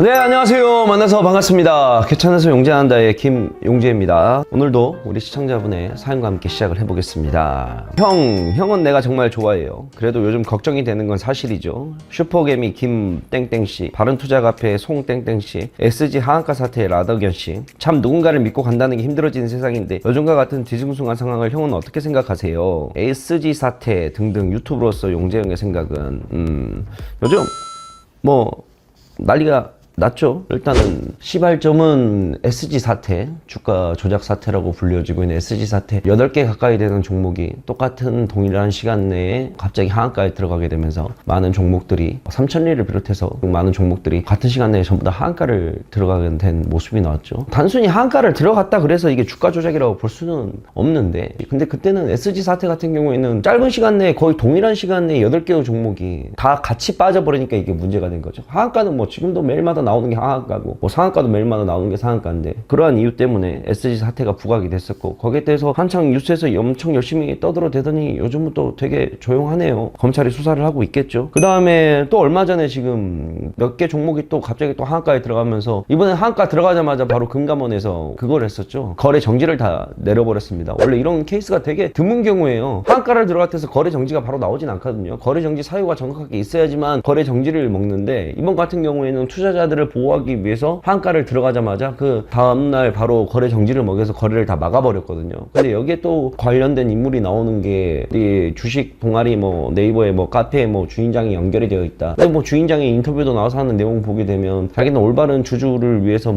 네, 안녕하세요. 만나서 반갑습니다. 귀찮아서 용재한다의 김용재입니다. 오늘도 우리 시청자분의 사연과 함께 시작을 해보겠습니다. 형은 내가 정말 좋아해요. 그래도 요즘 걱정이 되는 건 사실이죠. 슈퍼개미 김땡땡씨, 바른투자카페 송땡땡씨, SG 하한가 사태의 라더견씨. 참 누군가를 믿고 간다는 게 힘들어지는 세상인데 요즘과 같은 뒤숭숭한 상황을 형은 어떻게 생각하세요? SG 사태 등등 유튜브로서 용재형의 생각은 요즘 난리가 났죠. 일단은 시발점은 SG 사태, 주가 조작 사태라고 불려지고 있는 SG 사태 8개 가까이 되는 종목이 똑같은 동일한 시간 내에 갑자기 하한가에 들어가게 되면서 많은 종목들이 삼천리를 비롯해서 많은 종목들이 같은 시간 내에 전부 다 하한가를 들어가게 된 모습이 나왔죠. 단순히 하한가를 들어갔다 그래서 이게 주가 조작이라고 볼 수는 없는데, 근데 그때는 SG 사태 같은 경우에는 짧은 시간 내에 거의 동일한 시간 내에 8개의 종목이 다 같이 빠져버리니까 이게 문제가 된 거죠. 하한가는 지금도 매일마다 나오는 게 하한가고 상한가도 매일마다 나오는 게 상한가인데, 그러한 이유 때문에 SG 사태가 부각이 됐었고 거기에 대해서 한창 뉴스에서 엄청 열심히 떠들어대더니 요즘은 또 되게 조용하네요. 검찰이 수사를 하고 있겠죠. 그 다음에 또 얼마 전에 지금 몇 개 종목이 또 갑자기 또 하한가에 들어가면서 이번에 하한가 들어가자마자 바로 금감원에서 그걸 했었죠. 거래 정지를 다 내려버렸습니다. 원래 이런 케이스가 되게 드문 경우에요. 하한가를 들어갔대서 거래 정지가 바로 나오진 않거든요. 거래 정지 사유가 정확하게 있어야지만 거래 정지를 먹는데, 이번 같은 경우에는 투자자들을 보호하기 위해서 하한가를 들어가자마자 그 다음날 바로 거래 정지를 먹여서 거래를 다 막아버렸거든요. 근데 여기에 또 관련된 인물이 나오는 게 우리 주식 동아리 네이버에 카페에 주인장이 연결이 되어 있다. 근데 주인장의 인터뷰도 나와서 하는 내용 보게 되면 자기는 올바른 주주를 위해서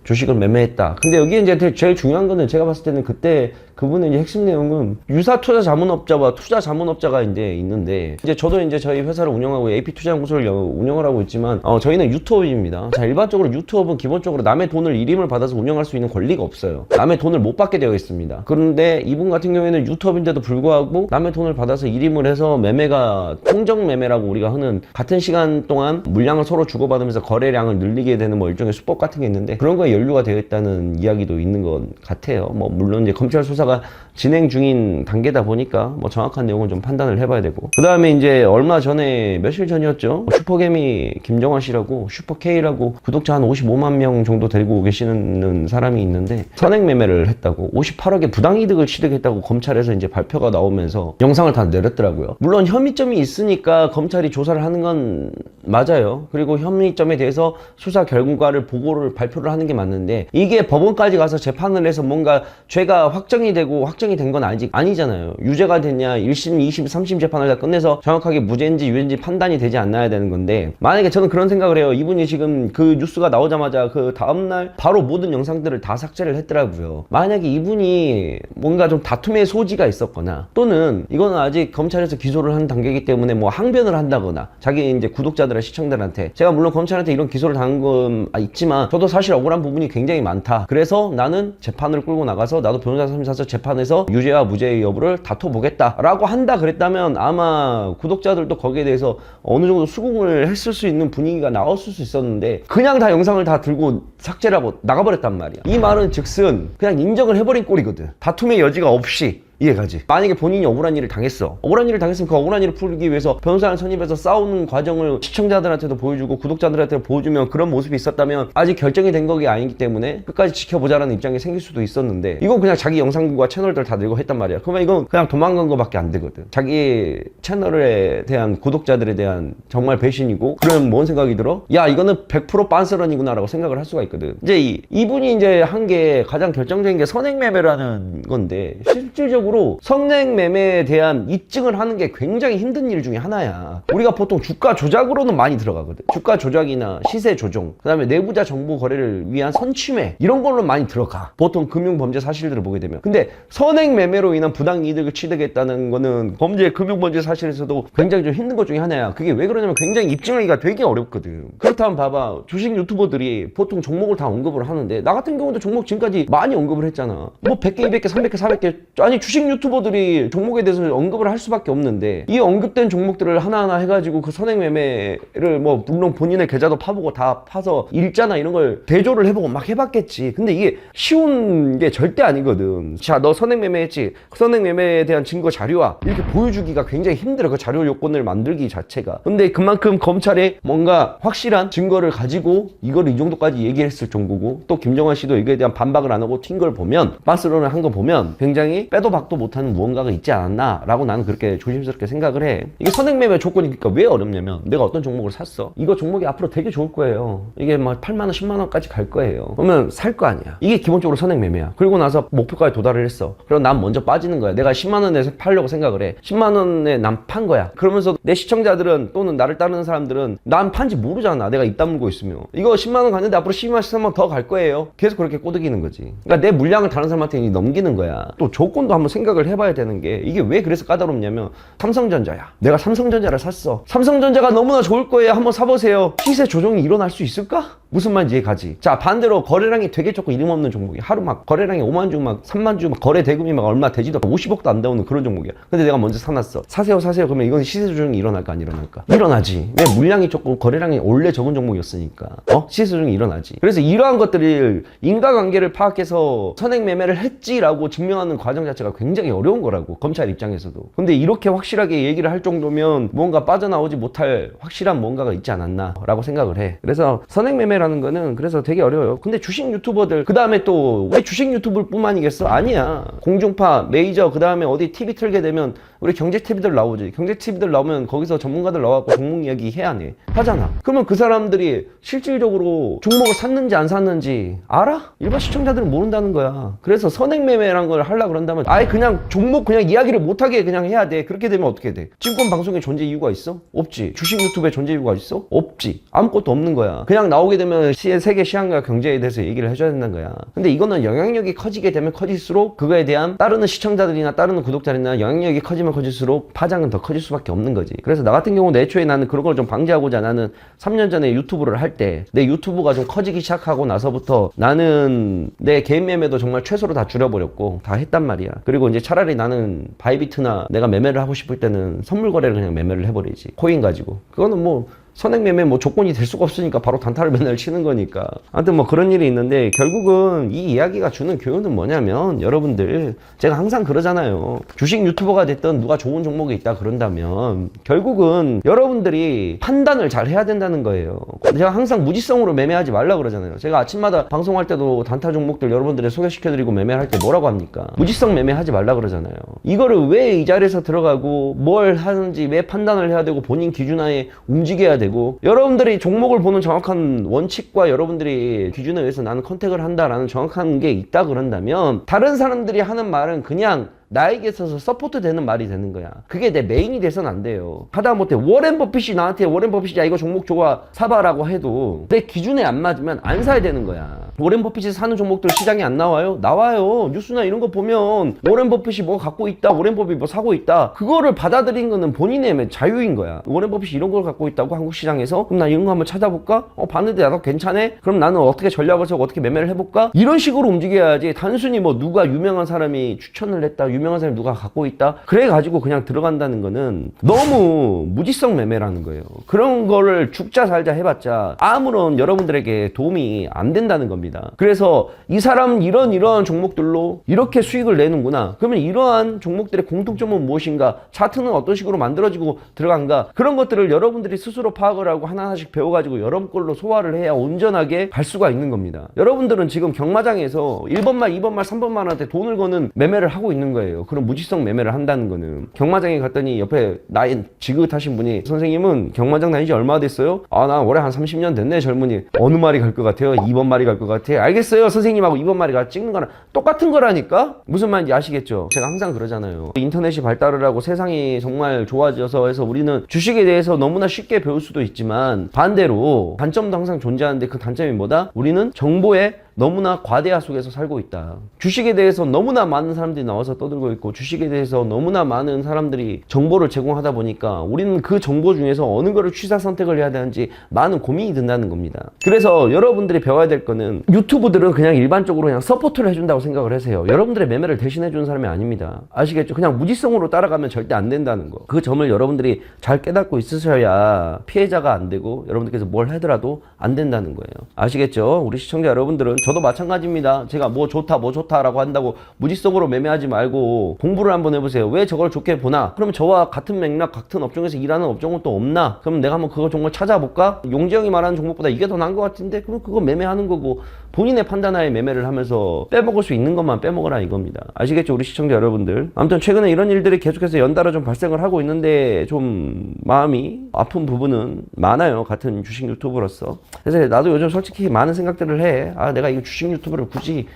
주식을 매매했다. 근데 여기에 이제 제일 중요한 거는 제가 봤을 때는 그때 그분의 이제 핵심 내용은 유사 투자 자문업자와 투자 자문업자가 이제 있는데, 이제 저도 이제 저희 회사를 운영하고 AP투자연구소를 운영을 하고 있지만 저희는 유투업입니다. 자, 일반적으로 유투업은 기본적으로 남의 돈을 일임을 받아서 운영할 수 있는 권리가 없어요. 남의 돈을 못 받게 되어 있습니다. 그런데 이분 같은 경우에는 유투업인데도 불구하고 남의 돈을 받아서 일임을 해서 매매가 통정 매매라고 우리가 하는, 같은 시간 동안 물량을 서로 주고받으면서 거래량을 늘리게 되는 일종의 수법 같은 게 있는데, 그런 거에 연루가 되어 있다는 이야기도 있는 것 같아요. 물론 이제 검찰 수사가 진행 중인 단계다 보니까 정확한 내용은 좀 판단을 해봐야 되고, 그 다음에 이제 얼마 전에 며칠 전이었죠. 슈퍼개미 김정환 씨라고 슈퍼K라고 구독자 한 55만 명 정도 데리고 계시는 사람이 있는데, 선액 매매를 했다고 58억의 부당이득을 취득했다고 검찰에서 이제 발표가 나오면서 영상을 다 내렸더라고요. 물론 혐의점이 있으니까 검찰이 조사를 하는 건 맞아요. 그리고 혐의점에 대해서 수사 결과를 보고를 발표를 하는 게 맞는데, 이게 법원까지 가서 재판을 해서 뭔가 죄가 확정이 되고 확정이 된 건 아니잖아요. 유죄가 됐냐 1심, 2심, 3심 재판을 다 끝내서 정확하게 무죄인지 유죄인지 판단이 되지 않아야 되는 건데, 만약에 저는 그런 생각을 해요. 이분이 지금 그 뉴스가 나오자마자 그 다음날 바로 모든 영상들을 다 삭제를 했더라고요. 만약에 이분이 뭔가 좀 다툼의 소지가 있었거나, 또는 이거는 아직 검찰에서 기소를 하는 단계이기 때문에 항변을 한다거나 자기 이제 구독자들과 시청자들한테, 제가 물론 검찰한테 이런 기소를 당한 건 있지만 저도 사실 억울한 부분이 굉장히 많다. 그래서 나는 재판을 끌고 나가서 나도 변호사 선임 사서 재판에서 유죄와 무죄의 여부를 다퉈보겠다 라고 한다 그랬다면 아마 구독자들도 거기에 대해서 어느 정도 수긍을 했을 수 있는 분위기가 나왔을 수 있었는데, 그냥 다 영상을 다 들고 삭제를 하고 나가버렸단 말이야. 이 말은 즉슨 그냥 인정을 해버린 꼴이거든. 다툼의 여지가 없이. 이해가지? 만약에 본인이 억울한 일을 당했어. 억울한 일을 당했으면 그 억울한 일을 풀기 위해서 변호사를 선임해서 싸우는 과정을 시청자들한테도 보여주고 구독자들한테도 보여주면 그런 모습이 있었다면 아직 결정이 된 거기 아니기 때문에 끝까지 지켜보자라는 입장이 생길 수도 있었는데, 이건 그냥 자기 영상과 채널들 다 들고 했단 말이야. 그러면 이건 그냥 도망간 거밖에 안 되거든. 자기 채널에 대한 구독자들에 대한 정말 배신이고, 그러면 뭔 생각이 들어? 야, 이거는 100% 빤스런이구나 라고 생각을 할 수가 있거든. 이제 이분이 이제 한 게 가장 결정적인 게 선행매매라는 건데, 실질적으로 선행 매매에 대한 입증을 하는 게 굉장히 힘든 일 중에 하나야. 우리가 보통 주가 조작으로는 많이 들어가거든. 주가 조작이나 시세 조종, 그 다음에 내부자 정보 거래를 위한 선취매, 이런 걸로 많이 들어가, 보통 금융범죄 사실들을 보게 되면. 근데 선행 매매로 인한 부당 이득을 취득했다는 거는 금융범죄 사실에서도 굉장히 좀 힘든 것 중에 하나야. 그게 왜 그러냐면 굉장히 입증하기가 되게 어렵거든. 그렇다면 봐봐, 주식 유튜버들이 보통 종목을 다 언급을 하는데, 나 같은 경우도 종목 지금까지 많이 언급을 했잖아. 100개, 200개, 300개, 400개, 아니 주식 주식 유튜버들이 종목에 대해서 언급을 할 수밖에 없는데 이 언급된 종목들을 하나하나 해가지고 그 선행 매매를 뭐 물론 본인의 계좌도 파보고 다 파서 일자나 이런 걸 대조를 해보고 막 해봤겠지. 근데 이게 쉬운 게 절대 아니거든. 자, 너 선행 매매했지? 그 선행 매매에 대한 증거 자료와 이렇게 보여주기가 굉장히 힘들어. 그 자료 요건을 만들기 자체가. 근데 그만큼 검찰이 뭔가 확실한 증거를 가지고 이걸 이 정도까지 얘기했을 정도고, 또 김정환 씨도 이거에 대한 반박을 안 하고 튄 걸 보면, 반스런을 한 거 보면 굉장히 빼도 박도 못하는 무언가가 있지 않았나 라고 나는 그렇게 조심스럽게 생각을 해. 이게 선행 매매 조건이 그러니까 왜 어렵냐면, 내가 어떤 종목을 샀어. 이거 종목이 앞으로 되게 좋을 거예요. 이게 막 8만원 10만원까지 갈 거예요. 그러면 살 거 아니야. 이게 기본적으로 선행 매매야. 그리고 나서 목표까지 도달을 했어. 그럼 난 먼저 빠지는 거야. 내가 10만원에 팔려고 생각을 해. 10만원에 난 판 거야. 그러면서 내 시청자들은 또는 나를 따르는 사람들은 난 판지 모르잖아. 내가 입 다물고 있으면. 이거 10만원 갔는데 앞으로 12만 13만 더 갈 거예요. 계속 그렇게 꼬드기는 거지. 그러니까 내 물량을 다른 사람한테 넘기는 거야. 또 조건도 한번 생각을 해봐야 되는 게, 이게 왜 그래서 까다롭냐면, 삼성전자야. 내가 삼성전자를 샀어. 삼성전자가 너무나 좋을 거예요. 한번 사보세요. 시세 조정이 일어날 수 있을까? 무슨 말인지 이해가지? 자, 반대로 거래량이 되게 적고 이름 없는 종목이, 하루 막 거래량이 5만 주 막 3만 주 막 거래 대금이 막 얼마 되지도 50억도 안 나오는 그런 종목이야. 근데 내가 먼저 사놨어. 사세요. 그러면 이건 시세 조정이 일어날까 안 일어날까? 일어나지. 왜? 물량이 적고 거래량이 원래 적은 종목이었으니까. 시세 조정이 일어나지. 그래서 이러한 것들을 인과관계를 파악해서 선행 매매를 했지라고 증명하는 과정 자체가 굉장히 어려운 거라고, 검찰 입장에서도. 근데 이렇게 확실하게 얘기를 할 정도면 뭔가 빠져나오지 못할 확실한 뭔가가 있지 않았나 라고 생각을 해. 그래서 선행 매매라는 거는 그래서 되게 어려워요. 근데 주식 유튜버들, 그 다음에 또 왜 주식 유튜브 뿐만이겠어? 아니야. 공중파, 메이저, 그 다음에 어디 TV 틀게 되면 우리 경제 TV들 나오지. 경제 TV들 나오면 거기서 전문가들 나와갖고 종목 이야기 해야 해. 하잖아. 그러면 그 사람들이 실질적으로 종목을 샀는지 안 샀는지 알아? 일반 시청자들은 모른다는 거야. 그래서 선행 매매라는 걸 하려고 그런다면 아예 그냥 종목 그냥 이야기를 못하게 그냥 해야 돼. 그렇게 되면 어떻게 돼? 증권 방송에 존재 이유가 있어? 없지. 주식 유튜브에 존재 이유가 있어? 없지. 아무것도 없는 거야. 그냥 나오게 되면 세계 시황과 경제에 대해서 얘기를 해줘야 된다는 거야. 근데 이거는 영향력이 커지게 되면 커질수록 그거에 대한 따르는 시청자들이나 따르는 구독자들이나 영향력이 커지면 커질수록 파장은 더 커질 수밖에 없는 거지. 그래서 나 같은 경우는 애초에 나는 그런 걸 좀 방지하고자, 나는 3년 전에 유튜브를 할 때 내 유튜브가 좀 커지기 시작하고 나서부터 나는 내 개인 매매도 정말 최소로 다 줄여버렸고 다 했단 말이야. 그리고 이제 차라리 나는 바이비트나 내가 매매를 하고 싶을 때는 선물 거래를 그냥 매매를 해버리지. 코인 가지고. 그거는 뭐 선행 매매 뭐 조건이 될 수가 없으니까 바로 단타를 맨날 치는 거니까. 아무튼 뭐 그런 일이 있는데, 결국은 이 이야기가 주는 교훈은 뭐냐면, 여러분들, 제가 항상 그러잖아요. 주식 유튜버가 됐든 누가 좋은 종목이 있다 그런다면 결국은 여러분들이 판단을 잘 해야 된다는 거예요. 제가 항상 무지성으로 매매하지 말라 그러잖아요. 제가 아침마다 방송할 때도 단타 종목들 여러분들에 소개시켜드리고 매매할 때 뭐라고 합니까? 무지성 매매하지 말라 그러잖아요. 이거를 왜 이 자리에서 들어가고 뭘 하는지 왜 판단을 해야 되고 본인 기준하에 움직여야 되고, 여러분들이 종목을 보는 정확한 원칙과 여러분들이 기준에 의해서 나는 컨택을 한다라는 정확한 게 있다 그런다면, 다른 사람들이 하는 말은 그냥 나에게 있어서 서포트 되는 말이 되는 거야. 그게 내 메인이 돼서는 안 돼요. 하다못해 워렌 버핏이 나한테, 워렌 버핏이 야 이거 종목 좋아 사봐라고 해도 내 기준에 안 맞으면 안 사야 되는 거야. 워렌 버핏이 사는 종목들 시장에 안 나와요? 나와요. 뉴스나 이런 거 보면 워렌 버핏이 뭐 갖고 있다, 워렌 버핏이 뭐 사고 있다, 그거를 받아들인 거는 본인의 자유인 거야. 워렌 버핏이 이런 걸 갖고 있다고 한국 시장에서, 그럼 나 이런 거 한번 찾아볼까? 봤는데 나도 괜찮네? 그럼 나는 어떻게 전략을 세우고 어떻게 매매를 해볼까? 이런 식으로 움직여야지, 단순히 뭐 누가 유명한 사람이 추천을 했다, 유명한 사람이 누가 갖고 있다, 그래가지고 그냥 들어간다는 거는 너무 무지성 매매라는 거예요. 그런 거를 죽자 살자 해봤자 아무런 여러분들에게 도움이 안 된다는 겁니다. 그래서 이 사람은 이런 종목들로 이렇게 수익을 내는구나, 그러면 이러한 종목들의 공통점은 무엇인가, 차트는 어떤 식으로 만들어지고 들어간가, 그런 것들을 여러분들이 스스로 파악을 하고 하나하나씩 배워가지고 여러분 걸로 소화를 해야 온전하게 갈 수가 있는 겁니다. 여러분들은 지금 경마장에서 1번 말, 2번 말, 3번 말한테 돈을 거는 매매를 하고 있는 거예요. 그런 무지성 매매를 한다는 거는. 경마장에 갔더니 옆에 나이 지긋하신 분이, 선생님은 경마장 다니지 얼마 됐어요? 나 올해 한 30년 됐네. 젊은이. 어느 말이 갈 것 같아요? 2번 말이 갈 것 같아. 알겠어요 선생님하고 2번 말이 찍는 거랑 똑같은 거라니까? 무슨 말인지 아시겠죠? 제가 항상 그러잖아요. 인터넷이 발달을 하고 세상이 정말 좋아져서 해서 우리는 주식에 대해서 너무나 쉽게 배울 수도 있지만, 반대로 단점도 항상 존재하는데 그 단점이 뭐다? 우리는 정보에 너무나 과대화 속에서 살고 있다. 주식에 대해서 너무나 많은 사람들이 나와서 떠들고 있고 주식에 대해서 너무나 많은 사람들이 정보를 제공하다 보니까 우리는 그 정보 중에서 어느 거를 취사 선택을 해야 되는지 많은 고민이 든다는 겁니다. 그래서 여러분들이 배워야 될 거는 유튜브들은 그냥 일반적으로 그냥 서포트를 해준다고 생각을 하세요. 여러분들의 매매를 대신해 주는 사람이 아닙니다. 아시겠죠? 그냥 무지성으로 따라가면 절대 안 된다는 거. 그 점을 여러분들이 잘 깨닫고 있으셔야 피해자가 안 되고 여러분들께서 뭘 하더라도 안 된다는 거예요. 아시겠죠? 우리 시청자 여러분들은 저도 마찬가지입니다. 제가 뭐 좋다라고 한다고 무지성으로 매매하지 말고 공부를 한번 해보세요. 왜 저걸 좋게 보나? 그러면 저와 같은 맥락, 같은 업종에서 일하는 업종은 또 없나? 그럼 내가 한번 그거 정말 찾아볼까? 용재형이 말하는 종목보다 이게 더 나은 것 같은데? 그럼 그거 매매하는 거고 본인의 판단하에 매매를 하면서 빼먹을 수 있는 것만 빼먹으라 이겁니다. 아시겠죠? 우리 시청자 여러분들. 아무튼 최근에 이런 일들이 계속해서 연달아 좀 발생을 하고 있는데 좀 마음이 아픈 부분은 많아요. 같은 주식 유튜버로서. 그래서 나도 요즘 솔직히 많은 생각들을 해. 아, 내가 이 주식 유튜브를 굳이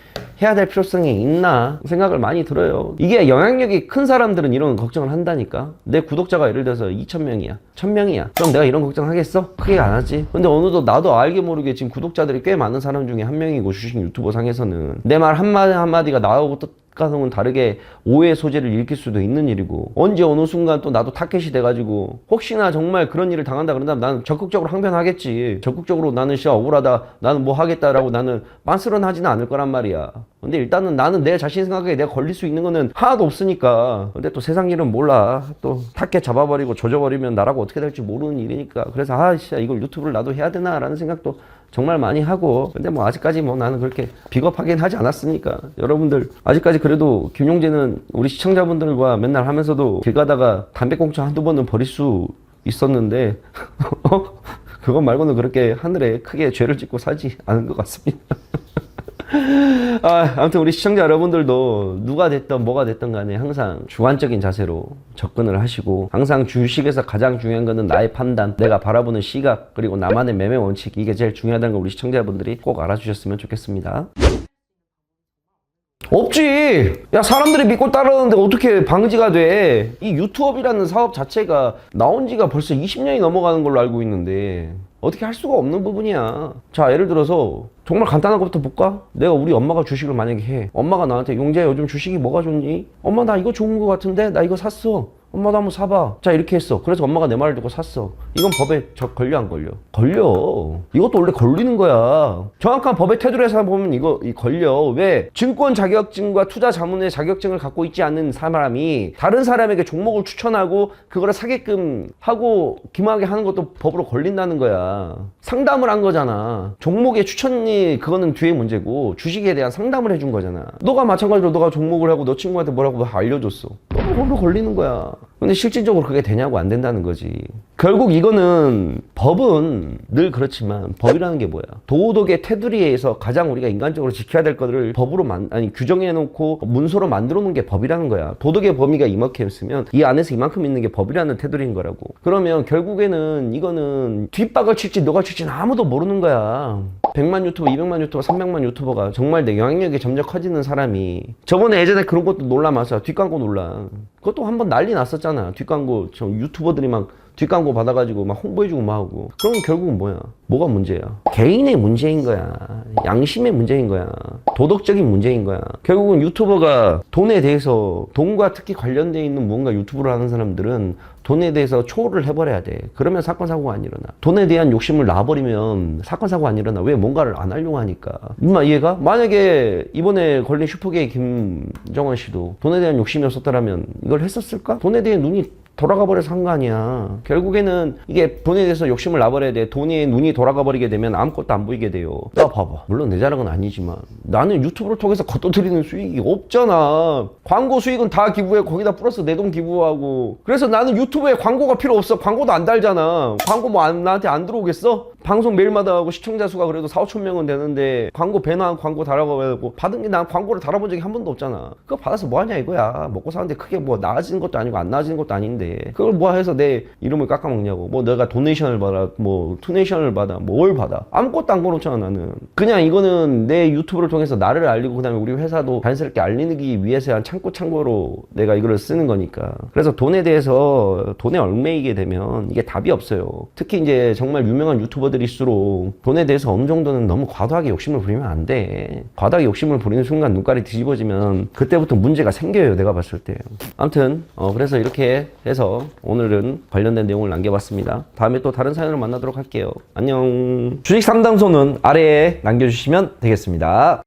해야 될 필요성이 있나 생각을 많이 들어요. 이게 영향력이 큰 사람들은 이런 걱정을 한다니까. 내 구독자가 예를 들어서 2,000명이야 1,000명이야 그럼 내가 이런 걱정 하겠어? 크게 안 하지. 근데 어느덧 나도 알게 모르게 지금 구독자들이 꽤 많은 사람 중에 한 명이고 주식 유튜버 상에서는 내 말 한마디 한마디가 나하고 뜻과는 다르게 오해의 소재를 일으킬 수도 있는 일이고 언제 어느 순간 또 나도 타켓이 돼가지고 혹시나 정말 그런 일을 당한다 그런다면 나는 적극적으로 항변하겠지. 적극적으로 나는 진짜 억울하다 나는 뭐 하겠다라고 나는 빤스런하지는 않을 거란 말이야. 근데 일단은 나는 내 자신 생각에 내가 걸릴 수 있는 거는 하나도 없으니까. 근데 또 세상 일은 몰라. 또 타켓 잡아버리고 조져버리면 나라고 어떻게 될지 모르는 일이니까. 그래서 아 진짜 이걸 유튜브를 나도 해야 되나 라는 생각도 정말 많이 하고. 근데 뭐 아직까지 뭐 나는 그렇게 비겁하긴 하지 않았으니까. 여러분들 아직까지 그래도 김용재는 우리 시청자분들과 맨날 하면서도 길 가다가 담배꽁초 한두 번은 버릴 수 있었는데 그것 말고는 그렇게 하늘에 크게 죄를 짓고 살지 않은 것 같습니다. 아무튼 우리 시청자 여러분들도 누가 됐든 뭐가 됐든 간에 항상 주관적인 자세로 접근을 하시고 항상 주식에서 가장 중요한 거는 나의 판단, 내가 바라보는 시각, 그리고 나만의 매매 원칙, 이게 제일 중요하다는 걸 우리 시청자분들이 꼭 알아주셨으면 좋겠습니다. 없지. 야, 사람들이 믿고 따르는데 어떻게 방지가 돼? 이 유튜업이라는 사업 자체가 나온 지가 벌써 20년이 넘어가는 걸로 알고 있는데 어떻게 할 수가 없는 부분이야. 자, 예를 들어서 정말 간단한 것부터 볼까? 내가 우리 엄마가 주식을 만약에 해. 엄마가 나한테 용재야 요즘 주식이 뭐가 좋니? 엄마 나 이거 좋은 거 같은데? 나 이거 샀어. 엄마도 한번 사봐. 자, 이렇게 했어. 그래서 엄마가 내 말을 듣고 샀어. 이건 법에 걸려 안 걸려? 걸려. 이것도 원래 걸리는 거야. 정확한 법의 테두리에 서 보면 이거 걸려. 왜? 증권 자격증과 투자 자문의 자격증을 갖고 있지 않는 사람이 다른 사람에게 종목을 추천하고 그거를 사게끔 하고 기망하게 하는 것도 법으로 걸린다는 거야. 상담을 한 거잖아. 종목의 추천이 그거는 뒤에 문제고 주식에 대한 상담을 해준 거잖아. 너가 마찬가지로 너가 종목을 하고 너 친구한테 뭐라고 알려줬어. 너도 법으로 걸리는 거야. 근데 실질적으로 그게 되냐고 안 된다는 거지. 결국 이거는 법은 늘 그렇지만 법이라는 게 뭐야? 도덕의 테두리에서 가장 우리가 인간적으로 지켜야 될 것들을 법으로 규정해 놓고 문서로 만들어 놓은 게 법이라는 거야. 도덕의 범위가 이만큼 있으면 이 안에서 이만큼 있는 게 법이라는 테두리인 거라고. 그러면 결국에는 이거는 뒷박을 칠지 너가 칠지는 아무도 모르는 거야. 100만 유튜버, 200만 유튜버, 300만 유튜버가 정말 내 영향력이 점점 커지는 사람이 저번에 예전에 그런 것도 논란 많았어. 뒷광고 논란. 그것도 한번 난리 났었잖아. 뒷광고 저 유튜버들이 막 뒷광고 받아가지고 막 홍보해주고 막 하고. 그러면 결국은 뭐야? 뭐가 문제야? 개인의 문제인 거야. 양심의 문제인 거야. 도덕적인 문제인 거야. 결국은 유튜버가 돈에 대해서 돈과 특히 관련되어 있는 무언가 유튜브를 하는 사람들은 돈에 대해서 초월을 해버려야 돼. 그러면 사건 사고가 안 일어나. 돈에 대한 욕심을 놔버리면 사건 사고가 안 일어나. 왜? 뭔가를 안 하려고 하니까. 임마 이해가? 만약에 이번에 걸린 슈퍼게이 김정원 씨도 돈에 대한 욕심이 없었더라면 이걸 했었을까? 돈에 대해 눈이 돌아가 버려서 한 거 아니야. 결국에는 이게 돈에 대해서 욕심을 놔버려야 돼. 돈에 눈이 돌아가 버리게 되면 아무것도 안 보이게 돼요. 나 봐봐. 물론 내 자랑은 아니지만 나는 유튜브를 통해서 걷어들이는 수익이 없잖아. 광고 수익은 다 기부해. 거기다 플러스 내 돈 기부하고. 그래서 나는 유튜브에 광고가 필요 없어. 광고도 안 달잖아. 광고 뭐 나한테 안 들어오겠어? 방송 매일마다 하고 시청자 수가 그래도 4,5천 명은 되는데 광고 배나 광고 달아가고 받은 게 난 광고를 달아본 적이 한 번도 없잖아. 그거 받아서 뭐 하냐 이거야. 먹고 사는데 크게 뭐 나아지는 것도 아니고 안 나아지는 것도 아닌데 그걸 뭐 해서 내 이름을 깎아먹냐고. 뭐 내가 도네이션을 받아, 뭐 투네이션을 받아, 뭘 받아. 아무것도 안 걸었잖아 나는. 그냥 이거는 내 유튜브를 통해서 나를 알리고 그다음에 우리 회사도 자연스럽게 알리기 위해서 한 참고로 내가 이거를 쓰는 거니까. 그래서 돈에 대해서 돈에 얽매이게 되면 이게 답이 없어요. 특히 이제 정말 유명한 유튜버 접어들일수록 돈에 대해서 어느 정도는 너무 과도하게 욕심을 부리면 안 돼. 과도하게 욕심을 부리는 순간 눈깔이 뒤집어지면 그때부터 문제가 생겨요, 내가 봤을 때. 아무튼 그래서 이렇게 해서 오늘은 관련된 내용을 남겨봤습니다. 다음에 또 다른 사연으로 만나도록 할게요. 안녕. 주식 상담소는 아래에 남겨주시면 되겠습니다.